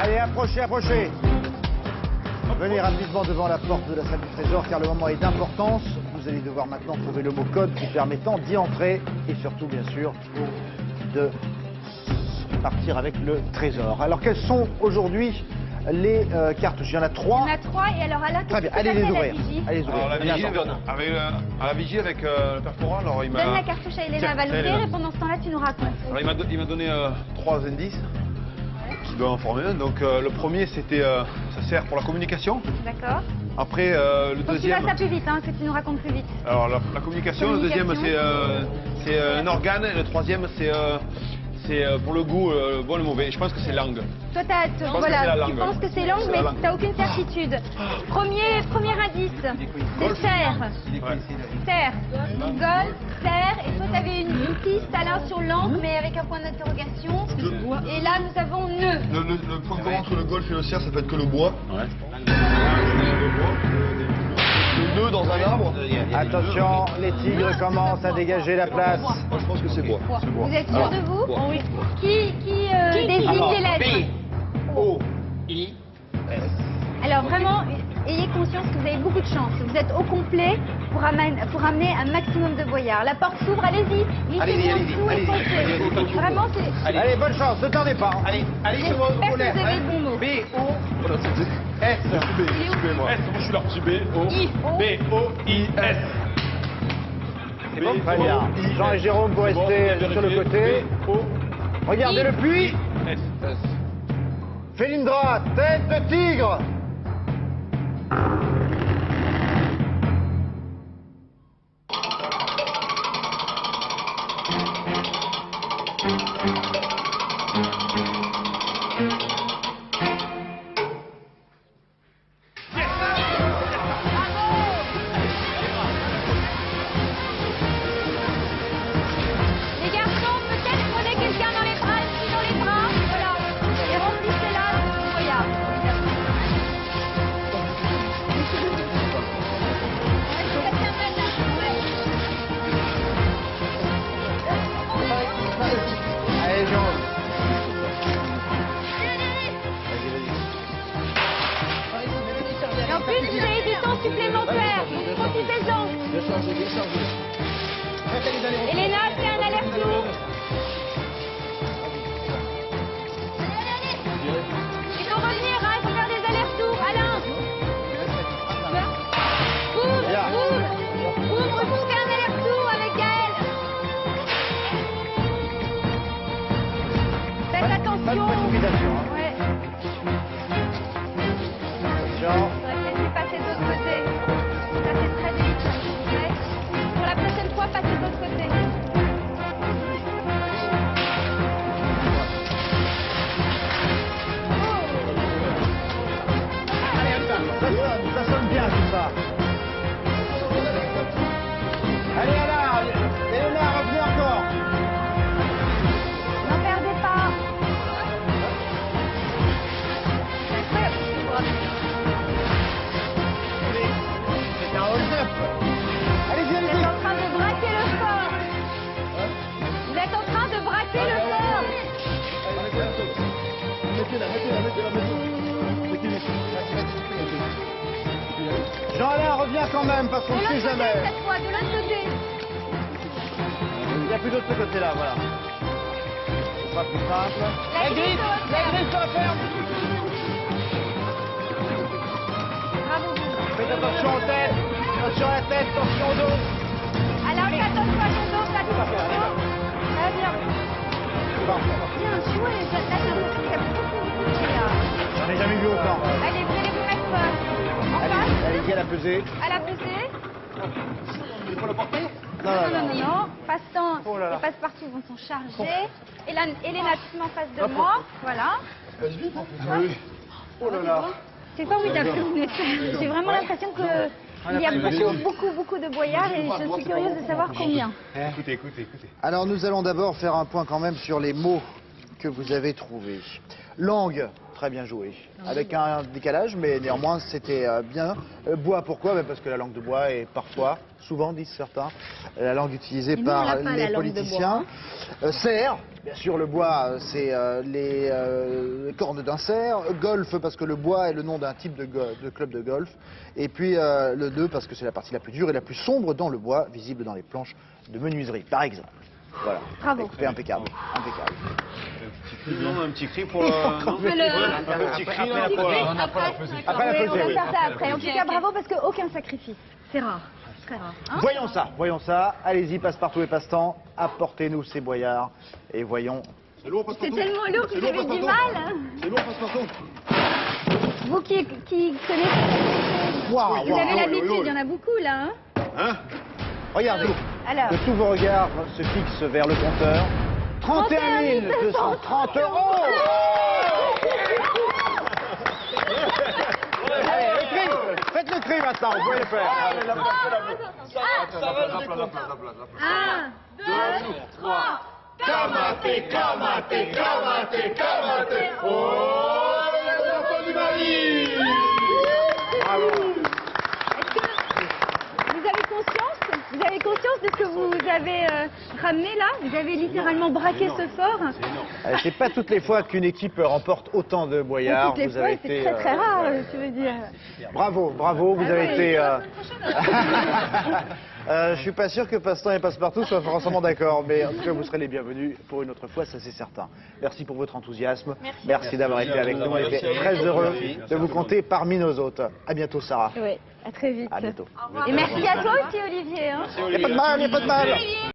Allez, approchez, approchez. Venez rapidement devant la porte de la salle du trésor car le moment est d'importance. Vous allez devoir maintenant trouver le mot code vous permettant d'y entrer et surtout, bien sûr, de partir avec le trésor. Alors, quelles sont aujourd'hui les cartouches? Il y en a 3. Il y en a 3 et alors à la Très bien, allez les ouvrir. Allez les ouvrir. Alors, la vigie, à la vigie avec le père Fora, alors il m'a... Donne la cartouche à Elena, elle va l'ouvrir et pendant ce temps-là, tu nous racontes. Alors, il m'a donné 3 indices qui doivent en former un. Donc le premier, c'était, ça sert pour la communication. D'accord. Après, le Faut deuxième... que tu fasses ça plus vite, hein, que tu nous racontes plus vite. Alors la communication, le deuxième, c'est un organe, et le troisième, c'est pour le goût, le bon et le mauvais. Je pense que c'est langue. Toi, tu penses que c'est langue, mais tu n'as aucune certitude. Premier indice, c'est terre. Terre. Golf, terre. Et toi, tu avais une piste, Alain, sur langue, mais avec un point d'interrogation. Et là, nous avons nœud. Le point commun entre le golf et le cerf, ça peut être que le bois. Ouais. Le nœud dans un arbre. Attention, les tigres commencent à dégager la place. Moi, je pense que c'est bois. Vous êtes sûr de vous? Oui. Qui désigne les lettres? B-O-I-S. Alors vraiment, ayez conscience que vous avez beaucoup de chance. Vous êtes au complet pour amener un maximum de boyards. La porte s'ouvre, allez-y. Glissez-vous en dessous et foncez. Vraiment, c'est... Allez, bonne chance, ne tardez pas. Allez, c'est bon, J'espère que vous avez le bon mot. B-O-S. Moi, je suis là. B-O-I-S. C'est bon? Très bien. Jean et Jérôme, vous restez sur le côté. Regardez le puits. Félindra, tête de tigre. Les garçons, peut-être prenez quelqu'un dans les bras, ici dans les bras. Voilà. Et remplissez-la de boyards. Allez, Jérôme. Et en plus, vous avez du temps supplémentaire. Donc profitez-en. Elena, fais un aller-retour. Il faut revenir, hein, il faut faire des allers-retours. Alain. Ouvre, vous faites un aller-retour avec Gaël. Faites Pas de attention. précipitation. Ouais. Attention. J'aurais peut-être dû passer de l'autre côté. Ça, c'est très délicat. Ouais. Pour la prochaine fois, passez de l'autre côté. Ça sonne bien tout ça. Allez, Alain, Elena, revenez encore. N'en perdez pas. C'est un hold-up. Allez-y, Vous allez-y. êtes en train de braquer le fort. Vous êtes en train de braquer le fort. Jean-Alain, reviens quand même, parce qu'on De ne sait l'autre côté, jamais. cette fois, de l'autre côté. Il n'y a plus d'autre ce côté-là, voilà. Ce sera plus simple. La griffe sur la ferme. Bravo, vous. Faites attention aux têtes, attention à la tête, attention au dos. Alors, attention à ton dos, fais attention au dos. Très bien. Bien joué. Là, j'ai l'impression qu'il y a beaucoup de boyards. J'en ai jamais vu autant. Allez, vous allez vous mettre en Allez, face. allez-y à la pesée. À la pesée. Il faut le porter? Non. Passe-temps Oh là là. et passe-partout vont s'en charger. Elena, tu te mets en face de moi. Voilà. Oh là là. C'est formidable ce que vous venez de faire. J'ai vraiment l'impression qu'il y a beaucoup de boyards et je suis curieuse de savoir combien. Écoutez. Alors nous allons d'abord faire un point quand même sur les mots que vous avez trouvés. Langue, très bien joué. Avec un décalage, mais néanmoins c'était bien. Bois, pourquoi? Parce que la langue de bois est parfois, souvent disent certains, la langue utilisée Et nous, on par n'a pas la les langue de politiciens. Cerf, bien sûr le bois c'est les cornes d'un cerf. Golf parce que le bois est le nom d'un type de club de golf. Et puis le 2 parce que c'est la partie la plus dure et la plus sombre dans le bois, visible dans les planches de menuiserie, par exemple. Voilà. Bravo. Écoutez, impeccable. Impeccable. Non, un petit cri pour le... On peut le... Un petit cri là pour... Après la Oui, on va pesée. faire ça après. En tout cas, bravo parce qu'aucun sacrifice. C'est rare. Très rare. Hein? Voyons ça. Allez-y, passe-partout et passe-temps. Apportez-nous ces boyards et voyons. C'est lourd, C'est tellement lourd que vous avez du mal. Hein. C'est lourd, passe-partout. Vous qui connaissez... Waouh, Vous avez l'habitude, il y en a beaucoup là. Hein? Regardez. Alors. Que tous vos regards se fixent vers le compteur. 31 230 €. Allez, le cri. Faites le cri maintenant, vous pouvez le faire. 1, 2, 3. Kamate, kamate, kamate, kamate. Oh, les enfants du Mali. Vous avez conscience de ce que vous avez ramené là? Vous avez littéralement braqué ce fort. C'est pas toutes les fois qu'une équipe remporte autant de boyards. Toutes les Vous fois, avez c'est été, très rare, ouais. tu veux dire. Bravo, vous Ah avez ouais, été... la je suis pas sûr que Passe-Temps et Passe-Partout soient forcément d'accord, mais en tout cas vous serez les bienvenus pour une autre fois, ça c'est certain. Merci pour votre enthousiasme, merci d'avoir été avec nous, on était très heureux de vous compter parmi nos hôtes. À bientôt Sarah. Oui, à très vite. À bientôt. Et merci à toi aussi Olivier. Hein. Il n'y a pas de mal, il n'y a pas de mal.